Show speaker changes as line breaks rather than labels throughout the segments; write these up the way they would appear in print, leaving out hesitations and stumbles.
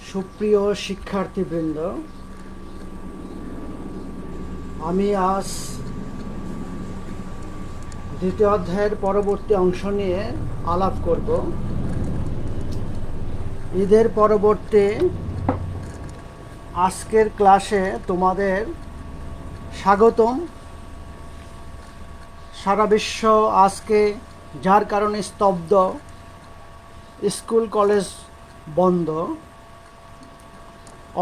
সুপ্রিয় শিক্ষার্থীবৃন্দ, আমি আজ দ্বিতীয় অধ্যায়ের পরবর্তী অংশ নিয়ে আলাপ করব। ঈদের পরবর্তী আজকের ক্লাসে তোমাদের স্বাগতম। সারা বিশ্ব আজকে যার কারণে স্তব্ধ, স্কুল কলেজ বন্ধ,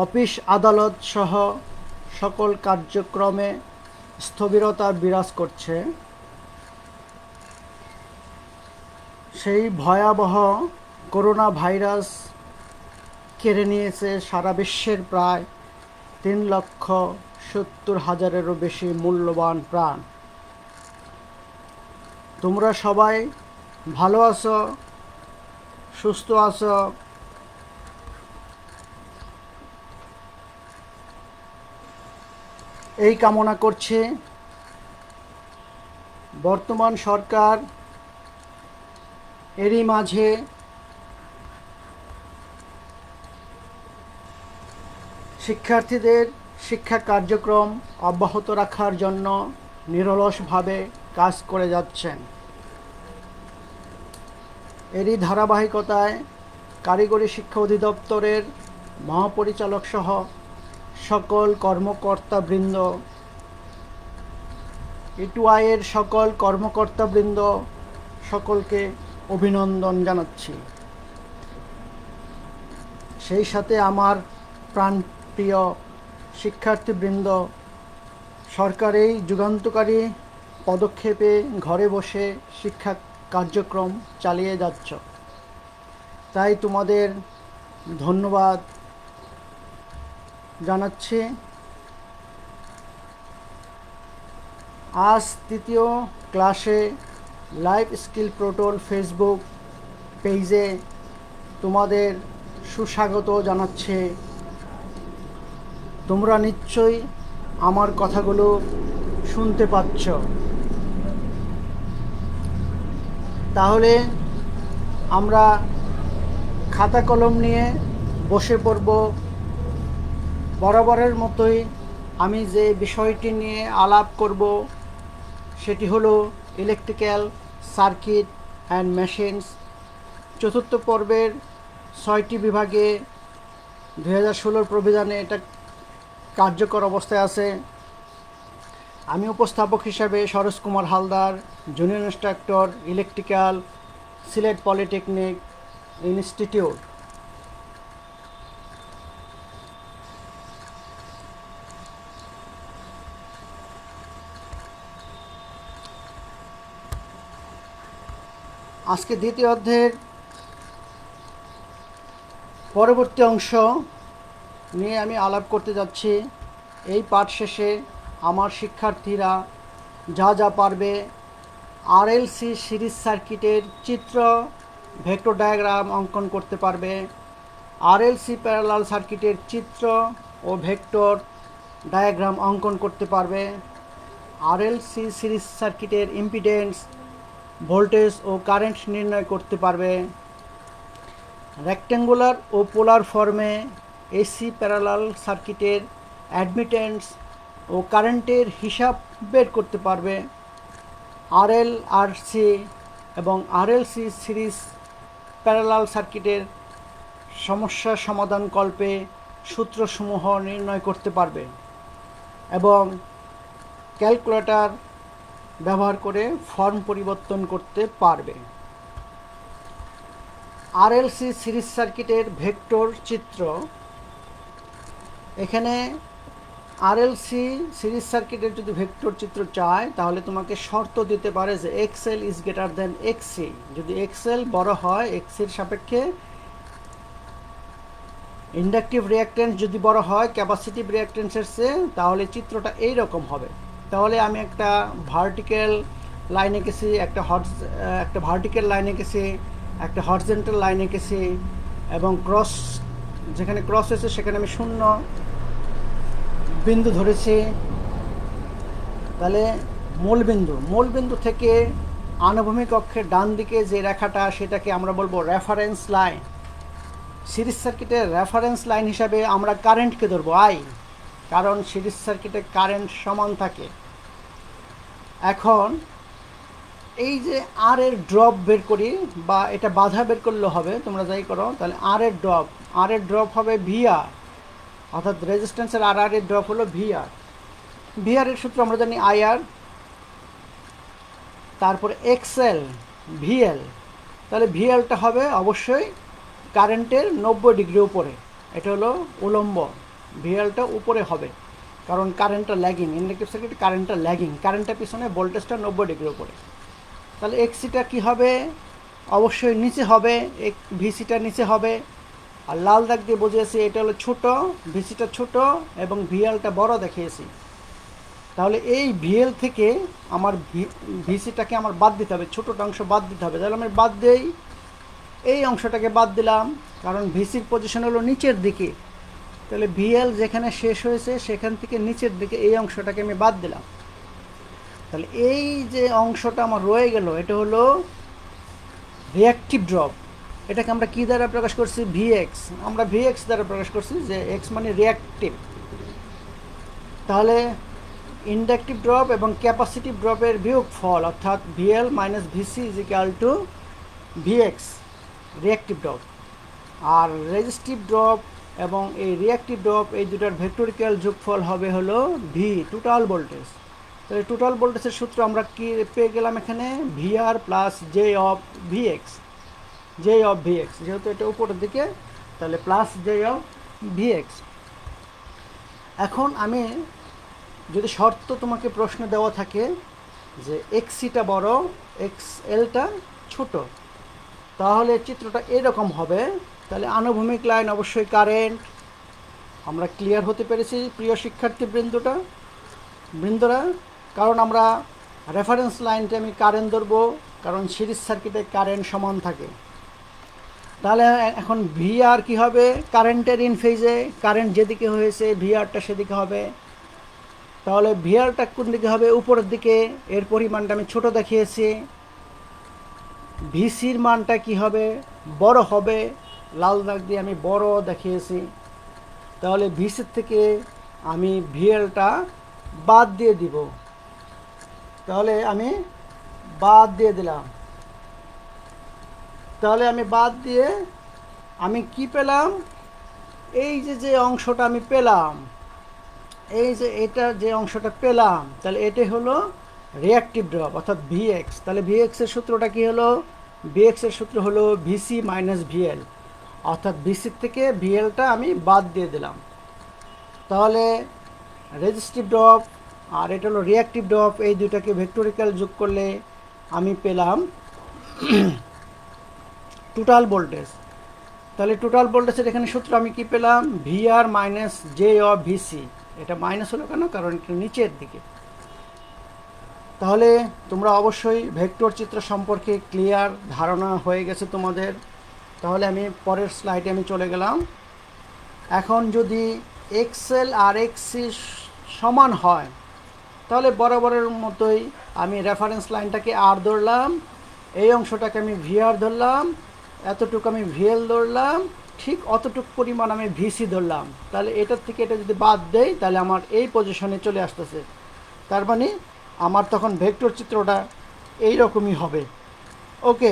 অফিস আদালত সহ সকল কার্যক্রমে স্থবিরতা বিরাজ করছে। সেই ভয়াবহ করোনা ভাইরাস কেড়ে নিয়েছে সারা বিশ্বের প্রায় 3,70,000-এরও বেশি মূল্যবান প্রাণ। তোমরা সবাই ভালো আছো, সুস্থ আছো, এই কামনা করছি। বর্তমান সরকার এরই মাঝে শিক্ষার্থীদের শিক্ষা কার্যক্রম অব্যাহত রাখার জন্য নিরলসভাবে কাজ করে যাচ্ছেন। এরই ধারাবাহিকতায় কারিগরি শিক্ষা অধিদপ্তরের মহাপরিচালক সহ সকল কর্মকর্তাবৃন্দ, ইটুআইয়ের সকল কর্মকর্তাবৃন্দ, সকলকে অভিনন্দন জানাচ্ছি। সেই সাথে আমার প্রাণপ্রিয় শিক্ষার্থীবৃন্দ, সরকার এই যুগান্তকারী পদক্ষেপে ঘরে বসে শিক্ষা কার্যক্রম চালিয়ে যাচ্ছ, তাই তোমাদের ধন্যবাদ জানাচ্ছি। আজ তৃতীয় ক্লাসে লাইফ স্কিল পোর্টাল ফেসবুক পেজে তোমাদের সুস্বাগত জানাচ্ছে। তোমরা নিশ্চয়ই আমার কথাগুলো শুনতে পাচ্ছ। তাহলে আমরা খাতা কলম নিয়ে বসে পড়ব। বরাবরের মতোই আমি যে বিষয়টি নিয়ে আলাপ করব সেটি হলো ইলেকট্রিক্যাল সার্কিট অ্যান্ড মেশিনস। চতুর্থ পর্বের 6টি বিভাগে 2016 প্রবিধানে এটা কার্যকর অবস্থায় আছে। আমি উপস্থাপক হিসাবে Saroj Kumar Haldar, junior instructor electrical, Sylhet polytechnic institute. আজকে দ্বিতীয় অধ্যায়ের পরবর্তী অংশ নিয়ে আমি আলাপ করতে যাচ্ছি। এই পাঠ শেষে আমার শিক্ষার্থীরা যা যা পারবে, আরএলসি সিরিজ সার্কিটের চিত্র, ভেক্টর ডায়াগ্রাম অঙ্কন করতে পারবে, আরএলসি প্যারালাল সার্কিটের চিত্র ও ভেক্টর ডায়াগ্রাম অঙ্কন করতে পারবে, আরএলসি সিরিজ সার্কিটের ইম্পিডেন্স, ভোল্টেজ ও কারেন্ট নির্ণয় করতে পারবে, রেক্ট্যাঙ্গুলার ও পোলার ফর্মে এসি প্যারালাল সার্কিটের অ্যাডমিটেন্স ও কারেন্টের হিসাব বের করতে পারবে, আরএল আরসি এবং আরএলসি সিরিজ প্যারালাল সার্কিটের সমস্যা সমাধানকল্পে সূত্রসমূহ নির্ণয় করতে পারবে এবং ক্যালকুলেটর ব্যবহার করে ফর্ম পরিবর্তন করতে পারবে। আরএলসি সিরিজ সার্কিটের ভেক্টর চিত্র। এখানে আরএলসি সিরিজ সার্কিটের যদি ভেক্টর চিত্র চায় তাহলে তোমাকে শর্ত দিতে পারে যে XL is greater than XC. যদি এক্সএল বড় হয়, এক্সির সাপেক্ষে ইন্ডাকটিভ রিঅ্যাকট্যান্স যদি বড় হয় ক্যাপাসিটিভ রিঅ্যাকট্যান্সের চেয়ে, তাহলে চিত্রটা এই রকম হবে। তাহলে আমি একটা ভার্টিক্যাল লাইন এঁকেছি, একটা ভার্টিক্যাল লাইন এঁকেছি, একটা হরিজন্টাল লাইন এঁকেছি এবং যেখানে ক্রস হয়েছে সেখানে আমি শূন্য বিন্দু ধরেছি। তাহলে মূলবিন্দু থেকে আনুভূমিক অক্ষের ডান দিকে যে রেখাটা, সেটাকে আমরা বলবো রেফারেন্স লাইন। সিরিজ সার্কিটের রেফারেন্স লাইন হিসাবে আমরা কারেন্টকে ধরবো আই, কারণ সিরিজ সার্কিটে কারেন্ট সমান থাকে। এখন এই যে আর এর ড্রপ বের করি, বা এটা বাধা বের করলে হবে, তোমরা যাই করো, তাহলে আর এর ড্রপ হবে ভিআর, অর্থাৎ রেজিস্ট্যান্সের আর এর ড্রপ হলো ভিআর। ভিআর এর সূত্র আমরা জানি আইআর, তারপরে এক্সএল ভিএল। তাহলে ভিএলটা হবে অবশ্যই কারেন্টের 90 ডিগ্রি উপরে, এটা হলো উলম্ব, ভিএলটা উপরে হবে, কারণ কারেন্টটা ল্যাগিং, ইন্ডাকটিভ সার্কিট কারেন্টটা ল্যাগিং, কারেন্টের পিছনে ভোল্টেজটা 90 ডিগ্রি উপরে। তাহলে এক্সিটা কি হবে, অবশ্যই নিচে হবে, ভিসিটা নিচে হবে। আর লাল দাগ দিয়ে বুঝিয়েছি এটা হলো ছোট, ভিসিটা ছোট এবং ভিএলটা বড় দেখিয়েছি। তাহলে এই ভিএল থেকে আমার ভিসিটাকে আমার বাদ দিতে হবে, ছোটোটা অংশ বাদ দিতে হবে। তাহলে আমি বাদ দেই, এই অংশটাকে বাদ দিলাম, কারণ ভিসির পজিশন হলো নিচের দিকে। তাহলে ভিএল যেখানে শেষ হয়েছে সেখান থেকে নিচের দিকে এই অংশটাকে আমি বাদ দিলাম। তাহলে এই যে অংশটা আমার রয়ে গেল, এটা হলো রিঅ্যাক্টিভ ড্রপ। এটাকে আমরা কী দ্বারা প্রকাশ করছি, ভিএক্স। আমরা ভিএক্স দ্বারা প্রকাশ করছি, যে এক্স মানে রিঅ্যাক্টিভ। তাহলে ইন্ডাকটিভ ড্রপ এবং ক্যাপাসিটিভ ড্রপের বিয়োগফল, অর্থাৎ VL minus VC is equal to VX, reactive drop. আর রেজিস্টিভ ড্রপ এবং এই রিঅ্যাক্টিভ ড্রপ, এই দুটার ভেক্টোরিক্যাল যোগফল হবে হলো ভি, টোটাল ভোল্টেজ। তাহলে টোটাল ভোল্টেজের সূত্র আমরা কি পেয়ে গেলাম এখানে, VR plus J of VX, J of VX, যেহেতু এটা উপরের দিকে, তাহলে প্লাস জে অফ ভিএক্স। এখন আমি যদি শর্ত তোমাকে প্রশ্ন দেওয়া থাকে যে এক্সিটা বড়, এক্স এলটা ছোট, তাহলে চিত্রটা এরকম হবে। তাহলে আনুভূমিক লাইন অবশ্যই কারেন্ট। আমরা ক্লিয়ার হতে পেরেছি প্রিয় শিক্ষার্থী বৃন্দরা, কারণ আমরা রেফারেন্স লাইনটা আমি কারেন্ট ধরবো, কারণ সিরিজ সার্কিটে কারেন্ট সমান থাকে। তাহলে এখন ভিআর কি হবে, কারেন্টের ইন ফেজে, কারেন্ট যেদিকে হয়েছে ভিআরটা সেদিকে হবে। তাহলে ভিআরটা কোন দিকে হবে, উপরের দিকে, এর পরিমাণটা আমি ছোট দেখিয়েছি। ভিসির মানটা কি হবে, বড় হবে, লাল দাগ দিয়ে আমি বড় দেখিয়েছি। তাহলে ভিসির থেকে আমি ভিএলটা বাদ দিয়ে দিব, তাহলে আমি বাদ দিয়ে দিলাম। তাহলে আমি বাদ দিয়ে আমি কি পেলাম, এই যে অংশটা আমি পেলাম, এই যে এটা যে অংশটা পেলাম, তাহলে এটাই হলো রিঅ্যাক্টিভ ড্রপ, অর্থাৎ ভিএক্স। তাহলে ভিএক্সের সূত্রটা কি হলো, ভিএক্সের সূত্র হলো ভিসি মাইনাস ভিএল, অর্থাৎ ভিসির থেকে ভিএলটা আমি বাদ দিয়ে দিলাম। তাহলে রেজিস্টিভ ড্রপ আর এটা হলো রিঅ্যাক্টিভ ড্রপ, এই দুটাকে ভেক্টোরিক্যাল যোগ করলে আমি পেলাম টোটাল ভোল্টেজ। তাহলে টোটাল ভোল্টেজের এখানে সূত্র আমি কি পেলাম, VR minus J of VC. এটা মাইনাস হলো কেন, কারণ এটা নিচের দিকে। তাহলে তোমরা অবশ্যই ভেক্টর চিত্র সম্পর্কে ক্লিয়ার ধারণা হয়ে গেছে তোমাদের। তাহলে আমি পরের স্লাইডে আমি চলে গেলাম। এখন যদি এক্সএল আর এক্সি সমান হয়, তাহলে বরাবরের মতোই আমি রেফারেন্স লাইনটাকে আর ধরলাম, এই অংশটাকে আমি ভিআর ধরলাম, এতটুকু আমি ভিএল ধরলাম, ঠিক অতটুকু পরিমাণ আমি ভিসি ধরলাম। তাহলে এটার থেকে এটা যদি বাদ দেই, তাহলে আমার এই পজিশনে চলে আসতেছে। তার মানে আমার তখন ভেক্টর চিত্রটা এই রকমই হবে। ওকে,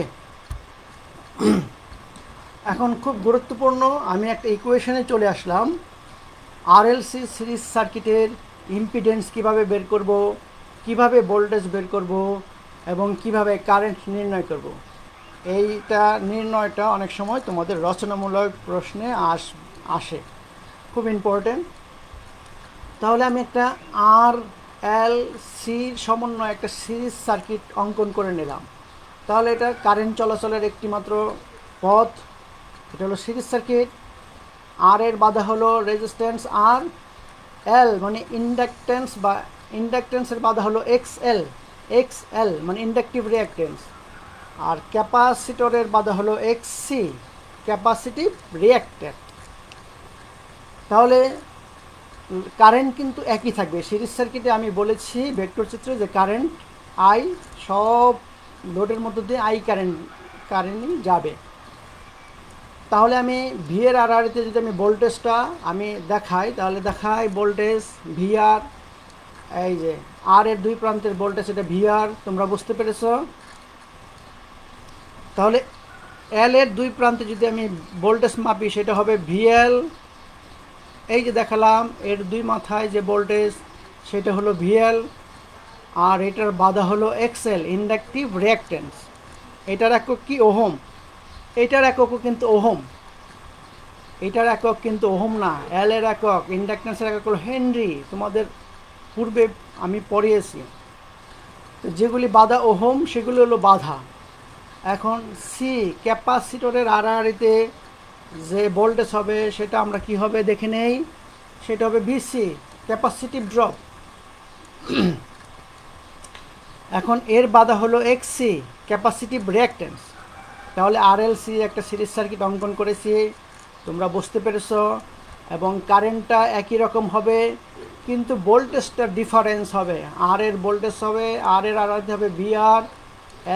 এখন খুব গুরুত্বপূর্ণ, আমি একটা ইকুয়েশনে চলে আসলাম। আরএলসি সিরিজ সার্কিটের ইম্পিডেন্স কিভাবে বের করব, কিভাবে ভোল্টেজ বের করব এবং কিভাবে কারেন্ট নির্ণয় করব। এইটা নির্ণয়টা অনেক সময় তোমাদের রচনামূলক প্রশ্নে আসে, খুব ইম্পর্টেন্ট। তাহলে আমি একটা আর এল সির সমন্বয় একটা সিরিজ সার্কিট অঙ্কন করে নিলাম। তাহলে এটা কারেন্ট চলাচলের একটি মাত্র পথ, এটা হলো সিরিজ সার্কিট। আর এর বাধা হলো রেজিস্ট্যান্স আর, এল মানে ইন্ডাকটেন্স বা ইন্ডাকটেন্সের বাধা হলো এক্সএল মানে ইন্ডাকটিভ রিঅ্যাকটেন্স। আর ক্যাপাসিটরের বাধা হলো এক্সসি, ক্যাপাসিটিভ রিঅ্যাক্ট্যান্ট। তাহলে কারেন্ট কিন্তু একই থাকবে। সিরিজ সার্কিটে আমি বলেছি ভেক্টর চিত্রে যে কারেন্ট আই, সব লোডের মধ্য দিয়ে আই কারেন্টই যাবে। তাহলে আমি ভি এর আড়াআড়িতে যদি আমি ভোল্টেজটা আমি দেখাই, তাহলে দেখাই ভোল্টেজ ভিআর, এই যে আর এর দুই প্রান্তের ভোল্টেজ এটা ভিআর, তোমরা বুঝতে পেরেছো? তাহলে এল এর দুই প্রান্তে যদি আমি ভোল্টেজ মাপি সেটা হবে ভিএল, এই যে দেখালাম এর দুই মাথায় যে ভোল্টেজ সেটা হলো ভিএল, আর এটার বাধা হলো এক্সএল, ইন্ডাকটিভ রিঅ্যাকট্যান্স। এটার একক কি? ওহম। এটার এককও কিন্তু ওহম, এটার একক কিন্তু ওহম না, এল এর একক, ইন্ডাকট্যান্সের একক হলো হেনরি, তোমাদের পূর্বে আমি পড়িয়েছি। তো যেগুলি বাধা ওহম সেগুলি হলো বাধা। এখন সি, ক্যাপাসিটরের আড়াআড়িতে যে ভোল্টেজ হবে সেটা আমরা কি হবে দেখে নেই, সেটা হবে বিসি, ক্যাপাসিটিভ ড্রপ। এখন এর বাধা হলো এক্সসি, ক্যাপাসিটিভ রিঅ্যাকট্যান্স। তাহলে আরএলসি একটা সিরিজ সার্কিট অঙ্কন করেছি, তোমরা বুঝতে পেরেছো, এবং কারেন্টটা একই রকম হবে কিন্তু ভোল্টেজটা ডিফারেন্স হবে। আর এর ভোল্টেজ হবে, আর এর আড়াআড়িতে হবে ভিআর,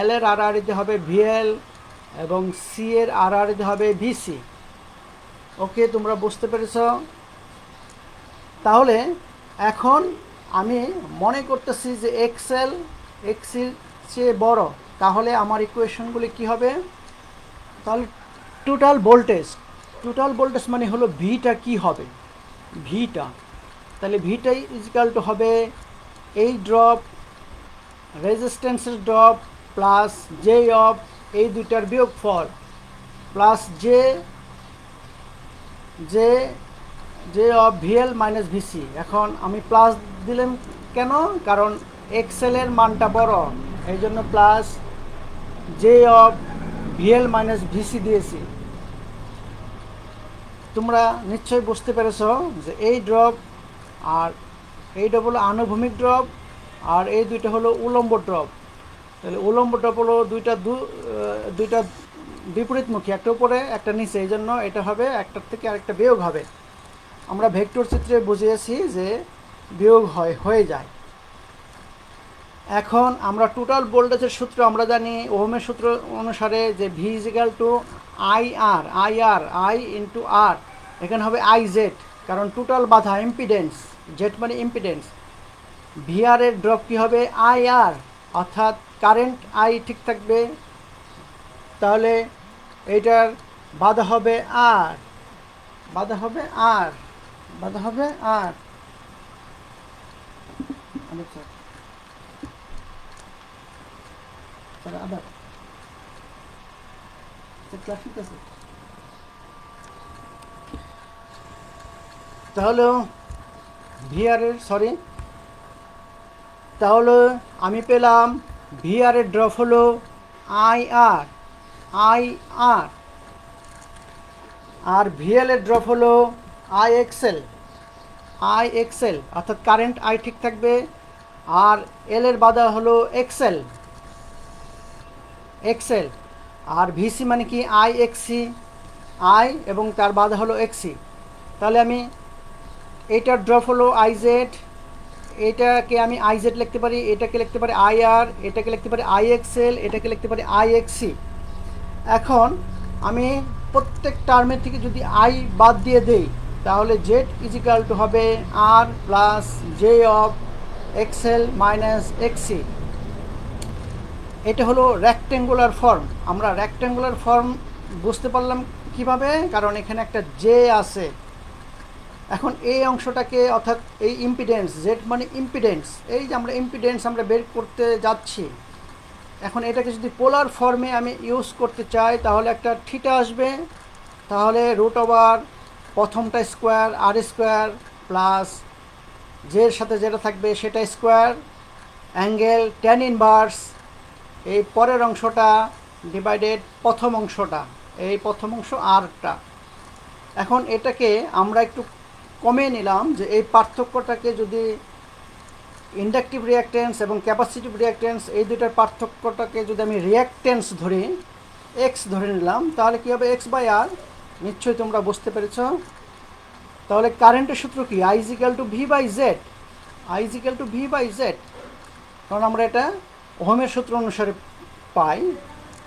এল এর আড়াআড়িতে হবে ভিএল, এবং সি এর আড়াআড়িতে হবে ভিসি। ওকে, তোমরা বুঝতে পেরেছো? তাহলে এখন আমি মনে করতেছি যে এক্সএল এক্সির চেয়ে বড়, তাহলে আমার ইকুয়েশনগুলি কি হবে? তাহলে টোটাল ভোল্টেজ মানে হলো ভিটা কি হবে, ভিটা, তাহলে ভিটাই ইজিক্যাল টু হবে এই ড্রপ, রেজিস্ট্যান্সের ড্রপ প্লাস জে অফ এই দুইটার বিয়োগফল plus J J J of VL minus VC. এখন আমি প্লাস দিলাম কেন? কারণ এক্সেলের মানটা বড়, এই জন্য plus J of VL minus VC দিয়েছি। তোমরা নিশ্চয়ই বুঝতে পেরেছ যে এই ড্রপ আর এইটা হলো আনুভূমিক ড্রপ, আর এই দুইটা হলো উলম্ব ড্রপ। তাহলে উলম্ব ড্রপ হলো দুইটা বিপরীতমুখী, একটা উপরে একটা নিচে, এই জন্য এটা হবে একটার থেকে আরেকটা বিয়োগ হবে। আমরা ভেক্টর চিত্রে বুঝিয়েছি যে বিয়োগ হয়ে যায়। এখন আমরা টোটাল ভোল্টেজের সূত্র আমরা জানি ওহমের সূত্র অনুসারে যে V equal to I into R, এখানে হবে আই জেড, কারণ টোটাল বাধা ইম্পিডেন্স, জেড মানে ইম্পিডেন্স। ভিআর এর ড্রপ কী হবে? আই আর, অর্থাৎ কারেন্ট আই ঠিক থাকবে, তাহলে এইটার বাধা হবে আর, বাধা হবে আর, বাধা হবে আর। আবার তাহলে তাহলে আমি পেলাম ভিআর এর ড্রপ হলো আই আর, আর ভিএল এর ড্রপ হলো আই এক্সেল, অর্থাৎ কারেন্ট আই ঠিক থাকবে, আর এল এর বাধা হলো এক্সেল, আর ভিসি মানে কি? আই এক্সি, আই এবং তার বাধা হলো এক্সি। তাহলে আমি এইটার ড্রপ হলো আই জেড, এটাকে আমি আই জেড লিখতে পারি, এটাকে লিখতে পারি আই আর, এটাকে লিখতে পারি আই এক্সেল, এটাকে লিখতে পারি আই এক্সি। এখন আমি প্রত্যেক টার্মের থেকে যদি আই বাদ দিয়ে দেই, তাহলে জেড ইজিক্যাল টু হবে R plus J of XL minus XC. এটা হলো রেক্ট্যাঙ্গুলার ফর্ম। আমরা রেক্ট্যাঙ্গুলার ফর্ম বুঝতে পারলাম কিভাবে? কারণ এখানে একটা জে আছে। এখন এই অংশটাকে, অর্থাৎ এই ইম্পিডেন্স, জেড মানে ইম্পিডেন্স, এই যে আমরা ইম্পিডেন্স আমরা বের করতে যাচ্ছি, এখন এটাকে যদি পোলার ফর্মে আমি ইউজ করতে চাই তাহলে একটা থিটা আসবে, তাহলে রুট ওভার প্রথমটা স্কোয়ার আর স্কোয়ার প্লাস জের সাথে যেটা থাকবে সেটা স্কোয়ার, অ্যাঙ্গেল ট্যান ইনভার্স এই পরের অংশটা ডিভাইডেড প্রথম অংশটা, এই প্রথম অংশ আরটা। এখন এটাকে আমরা একটু কমিয়ে নিলাম, যে এই পার্থক্যটাকে যদি ইন্ডাকটিভ রিঅ্যাকট্যান্স এবং ক্যাপাসিটিভ রিঅ্যাকট্যান্স এই দুইটার পার্থক্যটাকে যদি আমি রিঅ্যাকট্যান্স ধরি, এক্স ধরে নিলাম, তাহলে কী হবে? X by R. নিশ্চয়ই তোমরা বুঝতে পেরেছ। তাহলে কারেন্টের সূত্র কি? I equal to V by Z, I equal to V by Z, কারণ আমরা এটা ওহমের সূত্র অনুসারে পাই।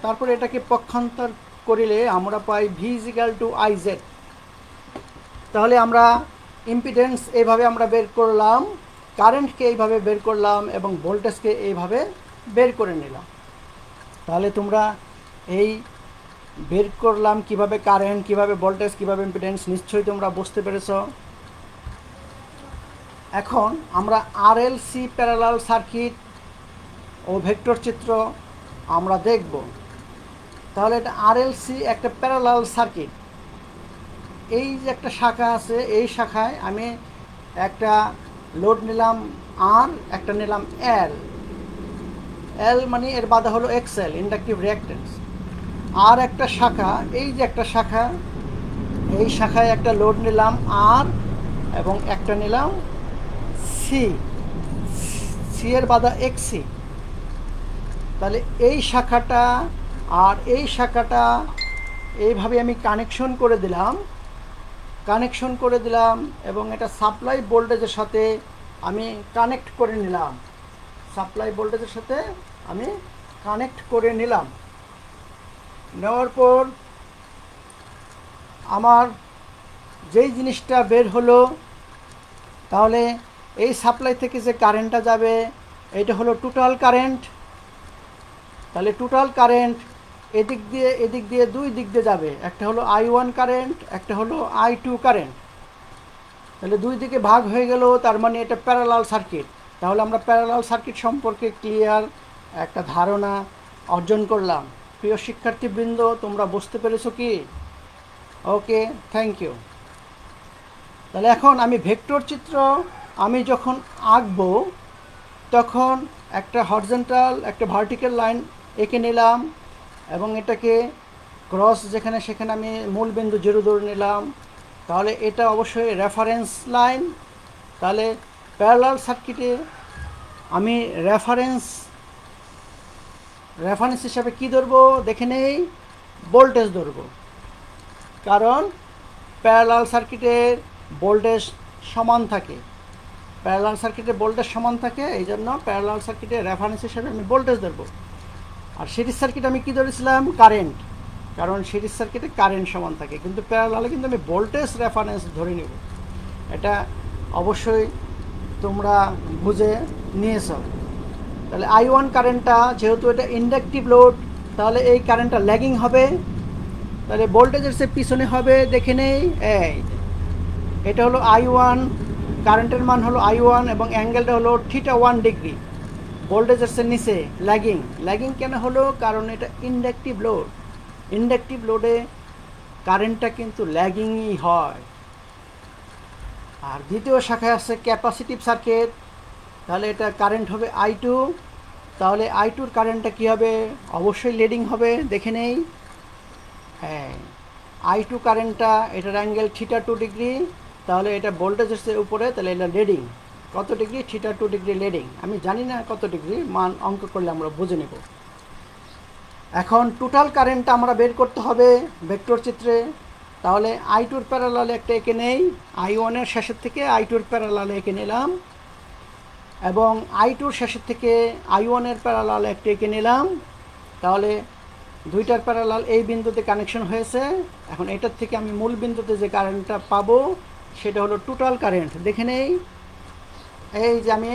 তারপরে এটাকে পক্ষান্তর করিলে আমরা পাই ভি ইজিক্যাল টু আইজেড। তাহলে আমরা ইম্পিডেন্স এইভাবে আমরা বের করলাম, কারেন্টকে এইভাবে বের করলাম এবং ভোল্টেজকে এইভাবে বের করে নিলাম। তাহলে তোমরা এই বের করলাম কিভাবে কারেন্ট, কিভাবে ভোল্টেজ, কিভাবে ইম্পিডেন্স, নিশ্চয়ই তোমরা বুঝতে পেরেছ। এখন আমরা আরএলসি প্যারালাল সার্কিট ও ভেক্টর চিত্র আমরা দেখব। তাহলে এটা আরএলসি একটা প্যারালাল সার্কিট। এই যে একটা শাখা আছে, এই শাখায় আমি একটা লোড নিলাম আর, একটা নিলাম এল। এল মানে এর বাধা হলো এক্সএল, ইন্ডাকটিভ রিঅ্যাক্ট্যান্স। আর একটা শাখা, এই যে একটা শাখা, এই শাখায় একটা লোড নিলাম আর এবং একটা নিলাম সি। সি এর বাধা এক্সি। তাহলে এই শাখাটা আর এই শাখাটা এইভাবে আমি কানেকশন করে দিলাম এবং এটা সাপ্লাই ভোল্টেজের সাথে আমি কানেক্ট করে নিলাম। নেওয়ার পর আমার যেই জিনিসটা বের হলো, তাহলে এই সাপ্লাই থেকে যে কারেন্টটা যাবে এটা হলো টোটাল কারেন্ট। তাহলে টোটাল কারেন্ট এদিক দিয়ে দুই দিক দিয়ে যাবে, একটা হলো I1 কারেন্ট, একটা হলো I2 কারেন্ট। তাহলে দুই দিকে ভাগ হয়ে গেল, তার মানে এটা প্যারালাল সার্কিট। তাহলে আমরা প্যারালাল সার্কিট সম্পর্কে ক্লিয়ার একটা ধারণা অর্জন করলাম। প্রিয় শিক্ষার্থীবৃন্দ, তোমরা বুঝতে পেরেছো কি? ওকে, থ্যাংক ইউ। তাহলে এখন আমি ভেক্টর চিত্র আমি যখন আঁকবো, তখন একটা হরিজন্টাল একটা ভার্টিক্যাল লাইন এঁকে নিলাম এবং এটাকে ক্রস যেখানে সেখানে আমি মূল বিন্দু 0 ধরে নিলাম। তাহলে এটা অবশ্যই রেফারেন্স লাইন। তাহলে প্যারালাল সার্কিটে আমি রেফারেন্স হিসাবে কি ধরবো দেখে নেই, ভোল্টেজ ধরবো। কারণ প্যারালাল সার্কিটের ভোল্টেজ সমান থাকে, এই জন্য প্যারালাল সার্কিটে রেফারেন্স হিসাবে আমি ভোল্টেজ ধরবো। আর সিরিজ সার্কিট আমি কি ধরেছিলাম, কারেন্ট, কারণ সিরিজ সার্কিটে কারেন্ট সমান থাকে। কিন্তু প্যারালালে কিন্তু আমি ভোল্টেজ রেফারেন্স ধরে নেব। এটা অবশ্যই তোমরা বুঝে নিয়েছ। তাহলে I1 কারেন্টটা যেহেতু এটা ইন্ডাকটিভ লোড, তাহলে এই কারেন্টটা ল্যাগিং হবে। তাহলে ভোল্টেজের সে পিছনে হবে, দেখে নেই, এই এটা হলো I1, কারেন্টের মান হলো I1 এবং অ্যাঙ্গেলটা হলো θ1 ডিগ্রি। ভোল্টেজের সে নিচে ল্যাগিং কেন হলো, কারণ এটা ইন্ডাকটিভ লোডে কারেন্টটা কিন্তু ল্যাগিংই হয়। আর দ্বিতীয় শাখায় আছে ক্যাপাসিটিভ সার্কিট। তাহলে এটা কারেন্ট হবে I2। তাহলে I2-র কারেন্টটা কী হবে, অবশ্যই লিডিং হবে, দেখে নেই। হ্যাঁ, I2 কারেন্টটা এটার অ্যাঙ্গেল θ2 ডিগ্রি। তাহলে এটা ভোল্টেজের উপরে, তাহলে এটা লিডিং কত ডিগ্রি, θ2 ডিগ্রি লিডিং। আমি জানি না কত ডিগ্রি, মান অঙ্ক করলে আমরা বুঝে নেব। এখন টোটাল কারেন্টটা আমরা বের করতে হবে ভেক্টর চিত্রে। তাহলে I2-র প্যারালালে একটা এঁকে নেই, I1-এর শেষের থেকে I2-র প্যারালালে এঁকে নিলাম এবং I2-র শেষের থেকে I1-এর প্যারালালে একটা এঁকে নিলাম। তাহলে দুইটার প্যারালাল এই বিন্দুতে কানেকশন হয়েছে। এখন এটার থেকে আমি মূল বিন্দুতে যে কারেন্টটা পাবো সেটা হলো টোটাল কারেন্ট, দেখে নেই। এই যে আমি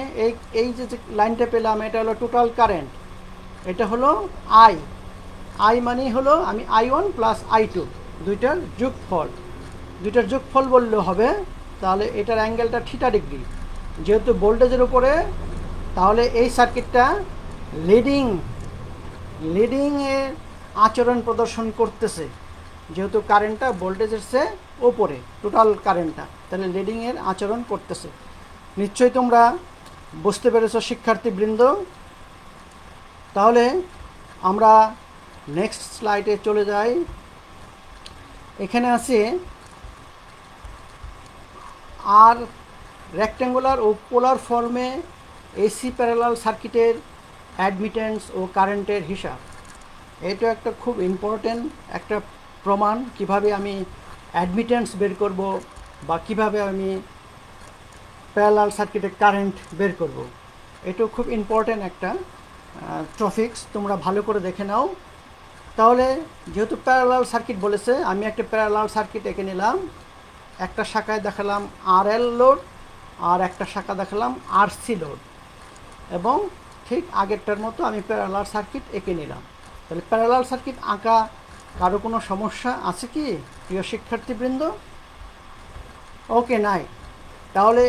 এই যে লাইনটা পেলাম, এটা হলো টোটাল কারেন্ট। এটা হলো I মানেই হলো আমি I1 প্লাস I2 দুইটার যোগফল বললেও হবে। তাহলে এটার অ্যাঙ্গেলটা θ ডিগ্রি, যেহেতু ভোল্টেজের উপরে, তাহলে এই সার্কিটটা লিডিংয়ের আচরণ প্রদর্শন করতেছে। যেহেতু কারেন্টটা ভোল্টেজের চেয়ে ওপরে, টোটাল কারেন্টটা, তাহলে লিডিংয়ের আচরণ করতেছে। নিশ্চয়ই তোমরা বুঝতে পেরেছো শিক্ষার্থীবৃন্দ। তাহলে আমরা নেক্সট স্লাইডে চলে যাই। এখানে আছে আর রেক্ট্যাঙ্গুলার ও পোলার ফর্মে এসি প্যারালাল সার্কিটের অ্যাডমিটেন্স ও কারেন্টের হিসাব। এটা একটা খুব ইম্পর্টেন্ট একটা প্রমাণ, কিভাবে আমি অ্যাডমিটেন্স বের করব বা কিভাবে আমি প্যারালাল সার্কিটের কারেন্ট বের করব। এটাও খুব ইম্পর্টেন্ট একটা টপিকস, তোমরা ভালো করে দেখে নাও। তাহলে যেহেতু প্যারালাল সার্কিট বলেছে, আমি একটা প্যারালাল সার্কিট এঁকে নিলাম। একটা শাখায় দেখালাম আরএল লোড, আর একটা শাখা দেখালাম আরসি লোড, এবং ঠিক আগেরটার মতো আমি প্যারালাল সার্কিট এঁকে নিলাম। তাহলে প্যারালাল সার্কিট আঁকা কারো কোনো সমস্যা আছে কি প্রিয় শিক্ষার্থীবৃন্দ? ওকে, নাই। তাহলে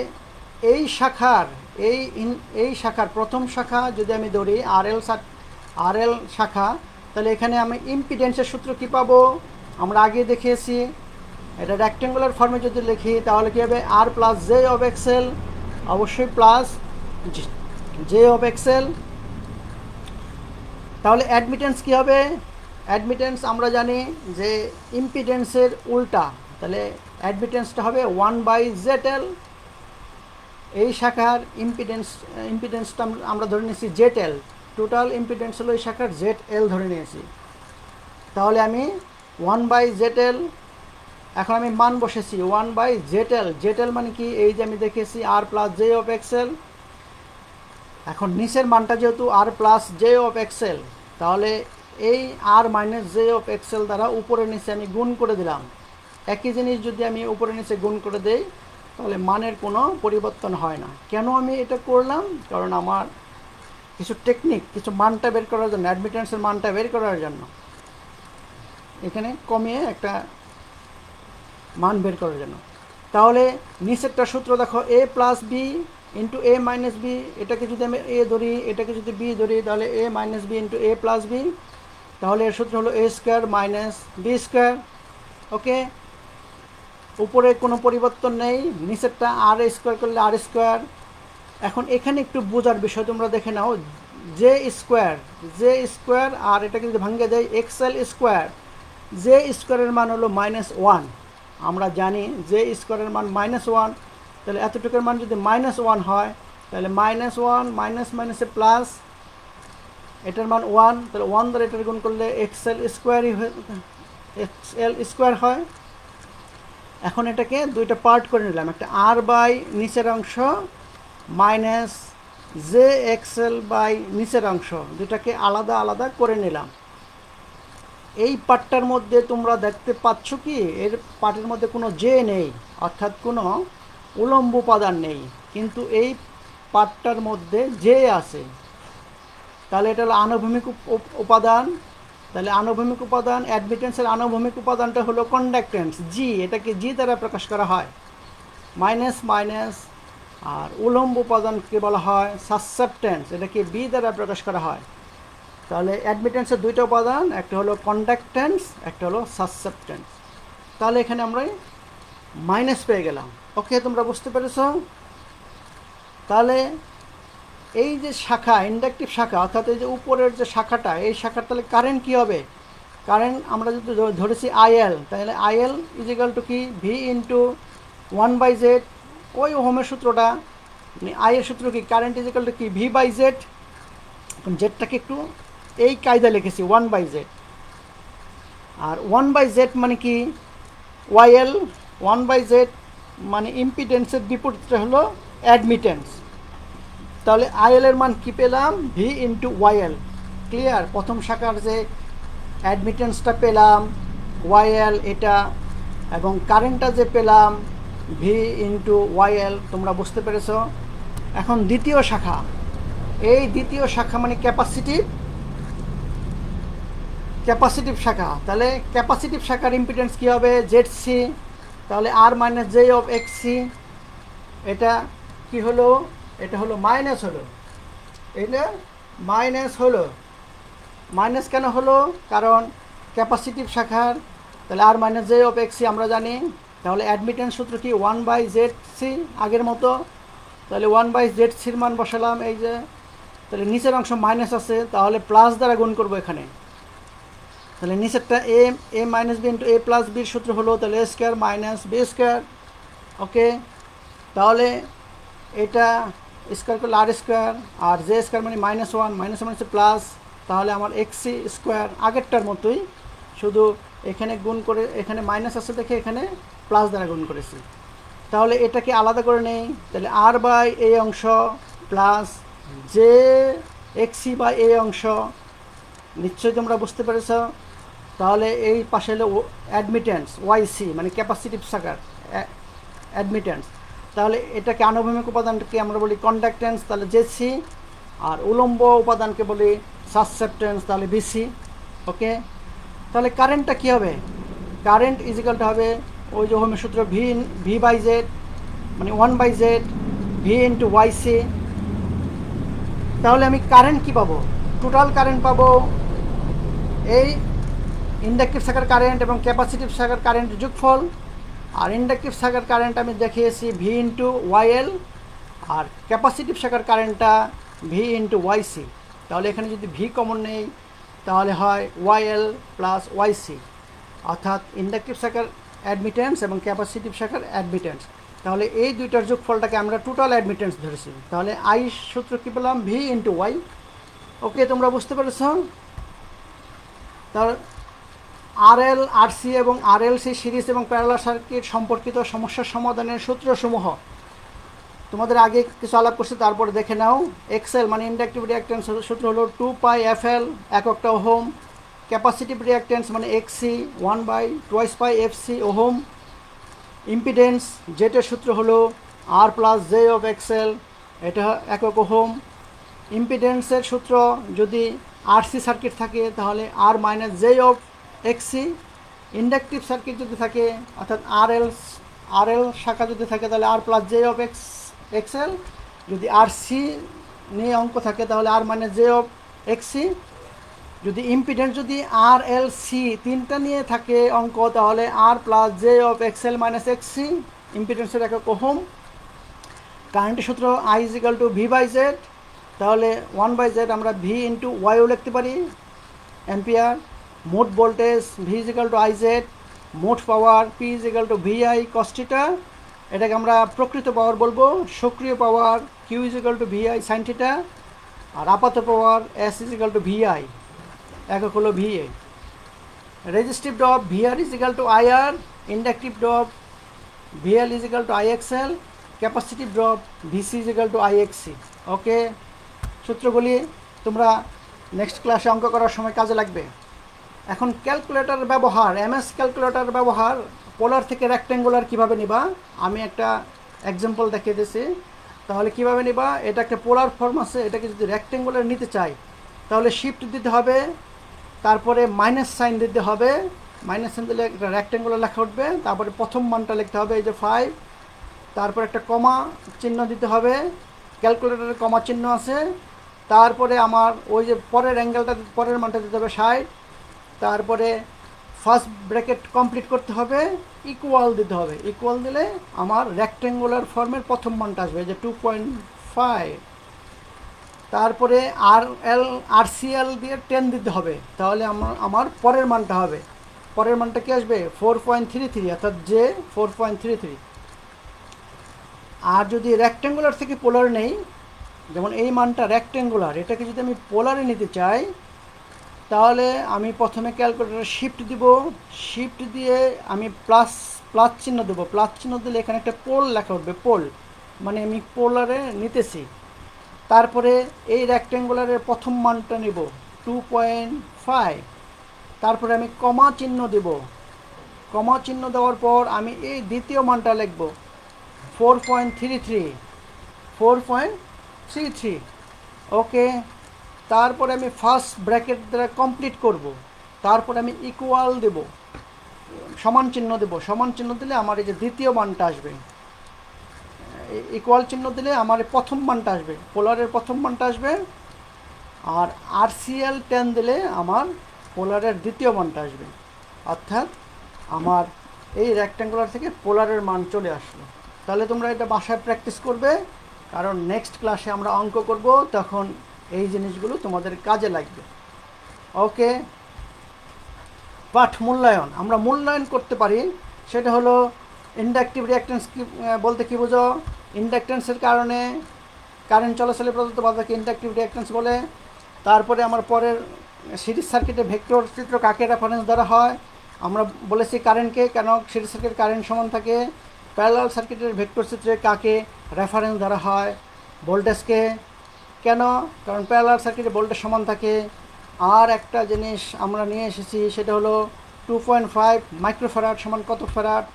এই শাখার এই শাখার প্রথম শাখা যদি আমি ধরি আরএল শাখা, তাহলে এখানে আমি ইম্পিডেন্সের সূত্র কী পাবো? আমরা আগে দেখিয়েছি, এটা রেক্টেঙ্গুলার ফর্মে যদি লিখি তাহলে কী হবে? R plus J of Excel, অবশ্যই প্লাস জে অফ এক্সেল। তাহলে অ্যাডমিটেন্স কী হবে? অ্যাডমিটেন্স আমরা জানি যে ইম্পিডেন্সের উল্টা, তাহলে অ্যাডমিটেন্সটা হবে 1/ZL। এই শাখার ইম্পিডেন্সটা আমরা ধরে নিয়েছি ZL, টোটাল ইম্পিডেন্স হলো এই শাখার ZL ধরে নিয়েছি। তাহলে আমি 1/ZL, এখন আমি মান বসেছি 1/ZL। ZL মানে কি? এই যে আমি দেখেছি আর প্লাস জে অফ এক্সেল। এখন নিচের মানটা যেহেতু আর প্লাস জে অফ এক্সেল, তাহলে এই আর মাইনাস জে অফ এক্সেল দ্বারা উপরে নিচে আমি গুণ করে দিলাম। একই জিনিস যদি আমি উপরে নিচে গুণ করে দেই তাহলে মানের কোনো পরিবর্তন হয় না। কেন আমি এটা করলাম? কারণ আমার কিছু টেকনিক, কিছু মানটা বের করার জন্য, অ্যাডমিটেন্সের মানটা বের করার জন্য এখানে কমিয়ে একটা মান বের করার জন্য। তাহলে নিচেরটা সূত্র দেখো, এ প্লাস বি ইন্টু এ মাইনাস বি। এটাকে যদি আমি এ ধরি, এটাকে যদি বি ধরি, তাহলে এ মাইনাস বি ইন্টু এ প্লাস বি। তাহলে এর সূত্র হলো এ স্কোয়ার মাইনাস বি স্কোয়ার। ওকে, উপরে কোনো পরিবর্তন নেই, নিচেরটা আর স্কোয়ার করলে আর স্কোয়ার। এখন এখানে একটু বোঝার বিষয় তোমরা দেখে নাও, জে স্কোয়ার আর এটাকে যদি ভাঙিয়ে দেয় এক্সএল স্কোয়ার। জে স্কোয়ারের মান হলো -1। আমরা জানি জে স্কোয়ারের মান -1, তাহলে এতটুকুর মান যদি -1 হয় তাহলে -1 মাইনাস মাইনাসে প্লাস, এটার মান 1, তাহলে 1 দ্বারা এটার গুণ করলে এক্সএল স্কোয়ার হয়। এখন এটাকে দুইটা পার্ট করে নিলাম, একটা আর বাই নিচের অংশ মাইনাস জে এক্সএল বাই নিচের অংশ, দুটাকে আলাদা আলাদা করে নিলাম। এই পার্টটার মধ্যে তোমরা দেখতে পাচ্ছ কি এর পার্টের মধ্যে কোনো জে নেই, অর্থাৎ কোনো উলম্ব উপাদান নেই, কিন্তু এই পার্টটার মধ্যে জে আছে। তাহলে এটা হলো আনুভূমিক উপাদান। তাহলে আনুভূমিক উপাদান, অ্যাডমিটেন্সের আনুভূমিক উপাদানটা হলো কন্ডাক্টেন্স জি, এটাকে জি দ্বারা প্রকাশ করা হয়, মাইনাস মাইনাস। আর উলম্ব উপাদানকে বলা হয় সাসেপ্টেন্স, এটাকে বি দ্বারা প্রকাশ করা হয়। তাহলে অ্যাডমিটেন্সের দুইটা উপাদান, একটা হলো কন্ডাক্টেন্স, একটা হলো সাসেপ্টেন্স। তাহলে এখানে আমরা মাইনাস পেয়ে গেলাম। ওকে, তোমরা বুঝতে পেরেছ? তাহলে এই যে শাখা, ইন্ডাকটিভ শাখা, অর্থাৎ এই যে উপরের যে শাখাটা, এই শাখার তাহলে কারেন্ট কী হবে? কারেন্ট আমরা যদি ধরেছি আইএল, তাহলে আইএল ইজ ইকাল টু কি? ভি ইন্টু 1/Z, ওই ওহমের সূত্রটা, মানে আইয়ের সূত্র কি? কারেন্ট ইজ ইকাল টু কি? V/Z। জেডটাকে একটু এই কায়দা লিখেছি 1/Z, আর 1/Z মানে কি? ওয়াইএল। 1/Z মানে ইম্পিডেন্সের বিপরীতটা হলো অ্যাডমিটেন্স। তাহলে আইএল এর মান কি পেলাম? V into YL. ক্লিয়ার? প্রথম শাখার যে অ্যাডমিটেন্সটা পেলাম ওয়াইএল এটা, এবং কারেন্টটা যে পেলাম ভি ইন্টু ওয়াইএল, তোমরা বুঝতে পেরেছ? এখন দ্বিতীয় শাখা, এই দ্বিতীয় শাখা মানে ক্যাপাসিটিভ শাখা। তাহলে ক্যাপাসিটিভ শাখার ইম্পিডেন্স কী হবে? ZC। তাহলে R minus J of XC, এটা কি হলো? এটা হলো মাইনাস হলো, এটা মাইনাস হলো। মাইনাস কেন হলো? কারণ ক্যাপাসিটিভ শাখার, তাহলে R minus J of XC আমরা জানি। তাহলে অ্যাডমিটেন্স সূত্র কি? 1/ZC, আগের মতো। তাহলে 1/ZCর মান বসালাম এই যে, তাহলে নিচের অংশ মাইনাস আছে, তাহলে প্লাস দ্বারা গুণ করবো এখানে। তাহলে নিচেরটা এ মাইনাস বি ইন্টু এ প্লাস বির সূত্র হলো তাহলে এ স্কোয়ার মাইনাস বি স্কোয়ার। ওকে, তাহলে এটা স্কোয়ার করলে আর স্কোয়ার, আর জে স্কোয়ার মানে -1, মাইনাস প্লাস, তাহলে আমার XC স্কোয়ার আগেরটার মতোই, শুধু এখানে গুণ করে, এখানে মাইনাস আছে দেখে এখানে প্লাস দ্বারা গুণ করেছি। তাহলে এটাকে আলাদা করে নেই, তাহলে আর বাই এই অংশ প্লাস জে XC বাই এই অংশ। নিশ্চয়ই তোমরা বুঝতে পেরেছ? তাহলে এই পাশে হলো অ্যাডমিটেন্স ওয়াইসি, মানে ক্যাপাসিটিভ সার্কিট অ্যাডমিটেন্স। তাহলে এটাকে আনুভূমিক উপাদানকে আমরা বলি কন্ডাক্টেন্স, তাহলে জেসি। আর উলম্ব উপাদানকে বলি সাসসেপ্টেন্স, তাহলে বিসি। ওকে, তাহলে কারেন্টটা কী হবে? কারেন্ট ইজিক্যালটা হবে ওই যে ওহমের সূত্র ভি বাই জেড, মানে 1/z ভি ইন্টু ওয়াইসি। তাহলে আমি কারেন্ট কী পাবো? টোটাল কারেন্ট পাবো এই ইন্ডাকটিভ শাখার কারেন্ট এবং ক্যাপাসিটিভ শাখার কারেন্টের যোগফল। আর ইন্ডাকটিভ শাখার কারেন্ট আমি দেখিয়েছি ভি ইন্টু ওয়াইএল, আর ক্যাপাসিটিভ শাখার কারেন্টটা ভি ইন্টু ওয়াইসি। তাহলে এখানে যদি ভি কমন নেই তাহলে হয় ওয়াইএল প্লাস ওয়াইসি, অর্থাৎ ইন্ডাকটিভ শাখার অ্যাডমিটেন্স এবং ক্যাপাসিটিভ শাখার অ্যাডমিটেন্স। তাহলে এই দুইটার যোগফলটাকে আমরা টোটাল অ্যাডমিটেন্স ধরেছি। তাহলে আই সূত্র কী পেলাম? V into Y. ওকে, তোমরা বুঝতে পেরেছ? তার আরএল, আরসি এবং আরএলসি সিরিজ এবং প্যারালাল সার্কিট সম্পর্কিত সমস্যার সমাধানের সূত্রসমূহ তোমাদের আগে কিছু আলাপ করছি, তারপরে দেখে নাও। এক্সএল মানে ইন্ডাকটিভ রিঅ্যাকট্যান্স সূত্র হলো 2πfL, এককটা ওহম। ক্যাপাসিটিভ রিঅ্যাকট্যান্স মানে এক্সি 1/2πfC ওহম। ইম্পিডেন্স জেটের সূত্র হলো আর প্লাস জে অফ এক্সএল, এটা একক ওহম। ইম্পিডেন্সের সূত্র যদি আরসি সার্কিট থাকে তাহলে R minus J of XC. Inductive circuit যদি থাকে অর্থাৎ আরএল শাখা যদি থাকে তাহলে R plus J of XL. যদি আরসি নিয়ে অঙ্ক থাকে তাহলে R minus J of XC. যদি ইম্পিডেন্স যদি আর এল সি তিনটা নিয়ে থাকে অঙ্ক তাহলে R plus J of XL minus XC, ইম্পিডেন্সের একক ওহম। কারেন্টের সূত্র I equal to V by Z, তাহলে 1/z আমরা ভি ইন্টু ওয়াইও লিখতে পারি অ্যাম্পিয়ার। মোট voltage V equal to I Z, মোট power P equal to VI cos theta, এটাকে আমরা প্রকৃত পাওয়ার বলবো। সক্রিয় power Q equal to VI sine theta, আর আপাত power S equal to VI, একক হলো VA. Resistive drop VR equal to IR, inductive drop VL equal to IXL, capacitive drop VC equal to IXC. Okay, সূত্রগুলি তোমরা next ক্লাসে অঙ্ক করার সময় কাজে লাগবে। এখন ক্যালকুলেটর ব্যবহার, এমএস ক্যালকুলেটর ব্যবহার, পোলার থেকে রেক্ট্যাঙ্গুলার কীভাবে নিবা আমি একটা এক্সাম্পল দেখিয়ে দিয়েছি। তাহলে কীভাবে নিবা? এটা একটা পোলার ফর্ম আছে, এটাকে যদি রেক্ট্যাঙ্গুলার নিতে চাই তাহলে শিফট দিতে হবে, তারপরে মাইনাস সাইন দিতে হবে। মাইনাস সাইন দিলে একটা রেক্ট্যাঙ্গুলার লেখা উঠবে, তারপরে প্রথম মানটা লিখতে হবে এই যে 5, তারপর একটা কমা চিহ্ন দিতে হবে, ক্যালকুলেটরের কমা চিহ্ন আছে। তারপরে আমার ওই যে পরের অ্যাঙ্গেলটা, পরের মানটা দিতে হবে 60, তারপরে ফার্স্ট ব্র্যাকেট কমপ্লিট করতে হবে, ইকুয়াল দিতে হবে। ইকুয়াল দিলে আমার রেক্ট্যাঙ্গুলার ফর্মের প্রথম মানটা আসবে যে 2.5। তারপরে আরসিএল দিয়ে 10 দিতে হবে, তাহলে আমার পরের মানটা হবে। পরের মানটা কি আসবে? 4.33, অর্থাৎ যে 4.33। আর যদি রেক্ট্যাঙ্গুলার থেকে পোলার নেই, যেমন এই মানটা রেক্ট্যাঙ্গুলার, এটাকে যদি আমি পোলারে নিতে চাই তাহলে আমি প্রথমে ক্যালকুলেটরে শিফট দিব, শিফট দিয়ে আমি প্লাস চিহ্ন দেবো। প্লাস চিহ্ন দিলে এখানে একটা পোল লেখা উঠবে, পোল মানে আমি পোলারে নিতেছি। তারপরে এই রেক্ট্যাঙ্গুলারের প্রথম মানটা নেব 2.5, তারপরে আমি কমা চিহ্ন দেব। কমা চিহ্ন দেওয়ার পর আমি এই দ্বিতীয় মানটা লিখব 4.33। ওকে, তারপরে আমি ফার্স্ট ব্র্যাকেট দ্বারা কমপ্লিট করব, তারপরে আমি ইকুয়াল দেব, সমান চিহ্ন দেব। সমান চিহ্ন দিলে আমার এই যে দ্বিতীয় মানটা আসবে, ইকুয়াল চিহ্ন দিলে আমার প্রথম মানটা আসবে, পোলারের প্রথম মানটা আসবে। আর আরসিএল 10 দিলে আমার পোলারের দ্বিতীয় মানটা আসবে, অর্থাৎ আমার এই রেক্ট্যাঙ্গুলার থেকে পোলারের মান চলে আসলো। তাহলে তোমরা এটা বাসায় প্র্যাকটিস করবে, কারণ নেক্সট ক্লাসে আমরা অঙ্ক করব, তখন এই জিনিসগুলো তোমাদের কাজে লাগবে। ওকে, পাঠ মূল্যায়ন আমরা মূল্যায়ন করতে পারি, সেটা হলো ইন্ডাকটিভ রিঅ্যাকট্যান্স কি বলতে কী বোঝো? ইন্ডাকট্যান্সের কারণে কারেন্ট চলাচলে প্রদত্ত বাধাকে ইন্ডাকটিভ রিঅ্যাকট্যান্স বলে। তারপরে আমার পরের সিরিজ সার্কিটে ভেক্টর চিত্র কাকে রেফারেন্স ধরা হয়? আমরা বলেছি কারেন্টকে, কেন সিরিজ সার্কিট কারেন্ট সমান থাকে। প্যারালাল সার্কিটের ভেক্টর চিত্রে কাকে রেফারেন্স ধরা হয়? ভোল্টেজকে। কেন? কারণ প্যারালাল সার্কিটে ভোল্টেজ সমান থাকে। আর একটা জিনিস আমরা নিয়ে এসেছি, সেটা হলো 2.5 মাইক্রোফ্যারাড সমান কত ফ্যারাড।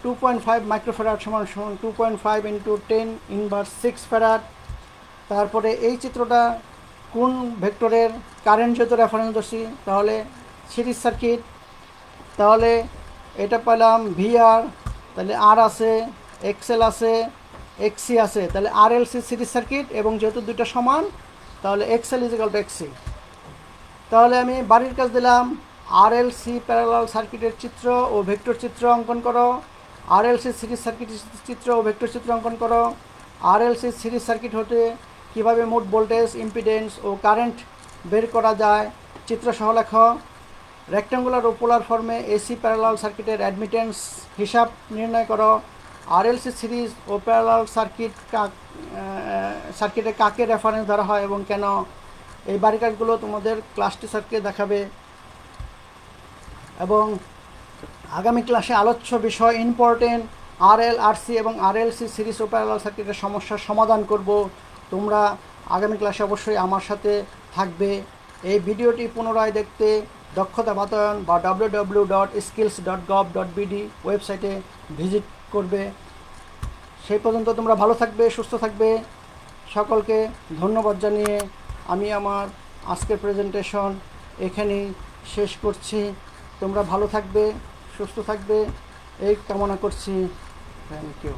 2.5 মাইক্রোফ্যারাড সমান সমান 2.5 ইন্টু 10⁻⁶ ফ্যারাড। তারপরে এই চিত্রটা কোন ভেক্টরের কারেন্ট যেহেতু রেফারেন্স ধরছি, তাহলে সিরিজ সার্কিট, তাহলে এটা পেলাম ভিআর, তাহলে আর আছে, এক্সএল আছে, এক্সি আছে, তাহলে আর এল সি সিরিজ সার্কিট, এবং যেহেতু দুইটা সমান তাহলে এক্সএল ইজ ইকাল টু এক্সি। তাহলে আমি বাড়ির কাজ দিলাম, আর এল সি প্যারালাল সার্কিটের চিত্র ও ভেক্টর চিত্র অঙ্কন করো, আর এল সি সিরিজ সার্কিটের চিত্র ও ভেক্টর চিত্র অঙ্কন করো। আর এল সি সিরিজ সার্কিট হতে কীভাবে মোট ভোল্টেজ, ইম্পিডেন্স ও কারেন্ট বের করা যায় চিত্র সহ লেখো। রেক্ট্যাঙ্গুলার ও পোলার ফর্মে এসি প্যারালাল সার্কিটের অ্যাডমিটেন্স হিসাব নির্ণয় করো। আরএলসি সিরিজ ও প্যারালাল সার্কিটে কাকে রেফারেন্স ধরা হয় এবং কেন, এই বাড়ির কাজগুলো তোমাদের ক্লাস টিচারকে দেখাবে। এবং আগামী ক্লাসে আলোচ্য বিষয় ইম্পর্টেন্ট আরএল, আরসি এবং আরএলসি সিরিজ ও প্যারালাল সার্কিটের সমস্যার সমাধান করব। তোমরা আগামী ক্লাসে অবশ্যই আমার সাথে থাকবে। এই ভিডিওটি পুনরায় দেখতে দক্ষতা বাতায়ন বা www.skills.gov.bd ওয়েবসাইটে ভিজিট করবে। সেই পর্যন্ত তোমরা ভালো থাকবে, সুস্থ থাকবে। সকলকে ধন্যবাদ জানিয়ে আমি আমার আজকের প্রেজেন্টেশন এখানেই শেষ করছি। তোমরা ভালো থাকবে, সুস্থ থাকবে, এই কামনা করছি। Thank you.